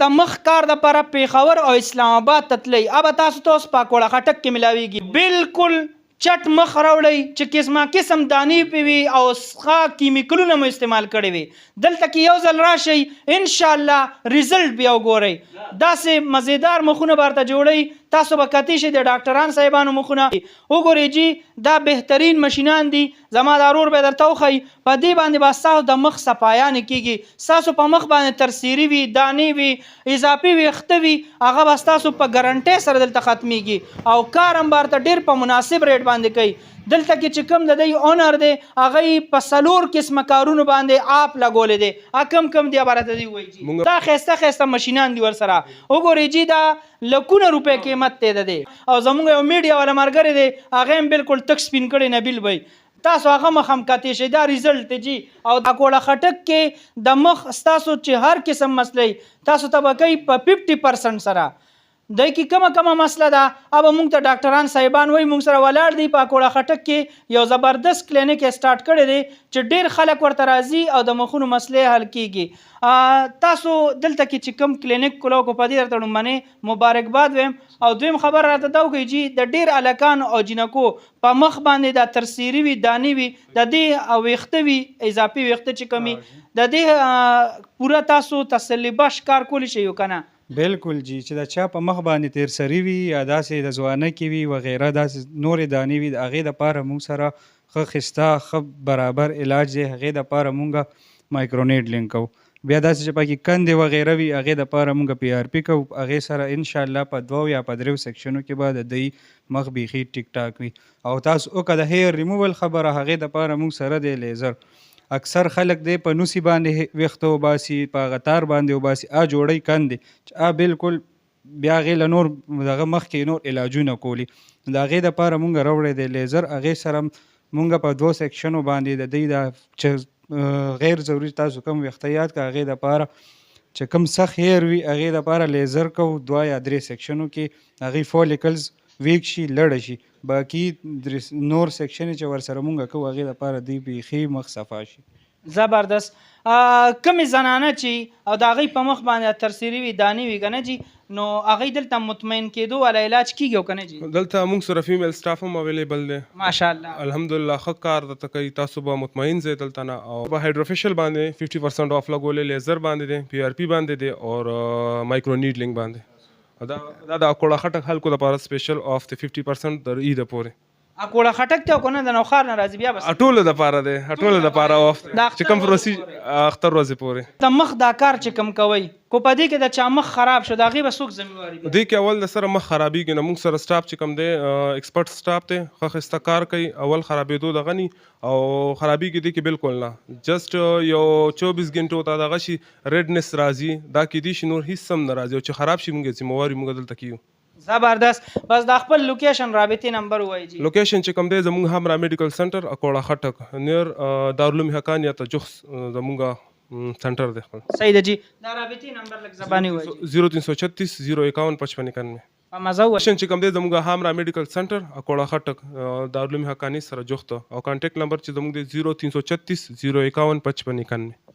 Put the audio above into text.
د مخ کار دپاره پیښور او اسلام آباد ته تلئ ابه تاسو ته اوس پاکوړه خټک کې ملاویږي بالکل چټ مخ راوړئ چې قسمه قسم دانې پې وي او ښه کیمیکلونه مو استعمال کړي وي. دلته کې یو ځل راشئ انشاءالله ریزلټ بیا وګورئ. داسې مزیدار مخونه به ورته جوړئ تاسو به کتی شئ د ډاکټران صاحبانو مخونه. وګورئ جي دا بهترین مشینان دي. زما دا ورور به درته وښیي په دې باندې به ستاسو د مخ صفایانې کېږي. ستاسو په مخ باندې ترسیري وي دانې وي اضافي ویښته وي هغه به ستاسو په ګرنټۍ سره دلته ختمیږي او کار هم به ورته ډېر په مناسب ریټ باندې کوي. دلته کې چې کوم د دوی اونر دی هغه یې په 4 قسمه کارونو باندې آپ لګولی دی. کم دی به راته دوی وایي دا ښایسته ښایسته مشینان دي ورسره. وګورئ جي دا لکونه روپۍ قیمت دی د دی او زموږ یو میډیا والا ملګری دی هغه هم بالکل تک سپین کړی نبیل بی تاسو هغه مخ هم کتی شئ دا ریزلټ دی جي. او دا کوړه خټک کې د مخ ستاسو چې هر قسم مسلې تاسو ته به کوي په 50% سره. دای کې کومه مسله ده ابه موږ ته ډاکټران صاحبان وایي موږ سره ولاړ دي په کوړه خټک کې یو زبردست کلینیک سټارټ کړی دی چې ډېر خلک ورته راځي او د مخونو مسلې حل کیږي. تاسو دلته کې چې کوم کلینیک کولو کو په دې درته لومړنۍ مبارکباد وایم. او دویم خبر راته دا وکړئ جي د ډېر هلکانو او جینکو په مخ باندې دا ترسیري وي دانې وي د دې ویښته وي اضافي ویښته چې کمي د دې پوره تاسو تسلي بخش کار کولی شئ که نه. بالکل جی چې د چا په مخ باندې تیر سری وي یا داسې د ځوانه کې وي وغیره داسې نورې دانې وي د هغې دپاره موږ سره ښه ښایسته ښه برابر علاج دی. هغې دپاره موږ مایکرونیډلینګ کوو. بیا داسې چې پکې کندې وغیره وي هغې دپاره موږ PRP کوو. هغې سره انشاءالله په 2 یا په 3 سیکشنو کې به د دوی مخ بیخي ټیک ټاک وي. او تاسو وکړه د هیر ریموول خبره هغې دپاره موږ سره دی لیزر. اکثر خلک دی په نوسي باندې ویښته وباسي په غتار باندې وباسي جوړی کندې چې بالکل بیا هغې له نور دغه مخکې نور علاجونه کولی. د هغې دپاره مونږ راوړی دی لیزر. هغې سره مونږ په 2 سیکشنو باندې د دوی دا چې غیر ضروري تاسو کوم ویښته یاد کړه هغې دپاره چې کوم سخت هیر وي هغې دپاره لیزر کوو 2 یا 3 سیکشنو کې هغې فولیکلز ویک شي لړه شي. باقي نور سیکشن چې ورسره مونږ کوو هغې دپاره دوی بیخي مخ صفا شي. زبردست. کمې زنانه چې او د هغوی په مخ باندې ترسیري وي دانې وي که نه جي نو هغوی دلته مطمئن کېدو والا علاج کېږي او که نه جي؟ دلته موږ سره فیمیل سټاف هم اویلیبل دی ماشاءالله الحمدلله ښه کار درته کوي. تاسو به مطمئن ځئ دلته نه. او په هایډروفیشل باندې 50% آف لګولی لیزر باندې دی PRP باندې دی او مایکرونیډلینګ باندې. دا د کوړه خټک خلکو دپاره سپیشل آف دی 50% تر عیده پورې. کوړه خټک ته او که نه د نوښار نه راځي بیا بس ټولو دپاره دی ټولو دپاره آف چې کوم اختر ورځې پورې. د مخ دا کار چې کوم کوئ کو په دې کې د چا مخ خراب شو د هغې به څوک ذمهواري دې کې اول د سره مخ خرابېږي نه موږ سره سټاف چې کوم دی ایکسپرټ سټاف دی ښه ښایسته کار کوي. اول خرابېدو دغه ني او خرابېږي دې کې بالکل نه جسټ یو 24 غنټو ته دغه شي ریډنس راځي دا کېدی شي نور هېڅ هم نه راځي او چې خراب شي موږ ذمهواري موږ دلته کیو. زبردست. بس دا خپل لوکیشن رابطې نمبر ووایي جي. لوکیشن چې کوم دی زموږ همرا میډیکل سنټر کوړه خټک نیر دارالعلوم حقانیه ته جوخ زموږ سنټر دی خپل. صحیح ده جي. دا رابطې نمبر لږ زباني ووایي. 0336 051 5591 په مزه ووایي. چې کوم دی زموږ همرا میډیکل سنټر کوړه خټک دارالعلوم حقانی سره جوخته او کانټیکټ نمبر چې زموږ دی 0336 051 5591.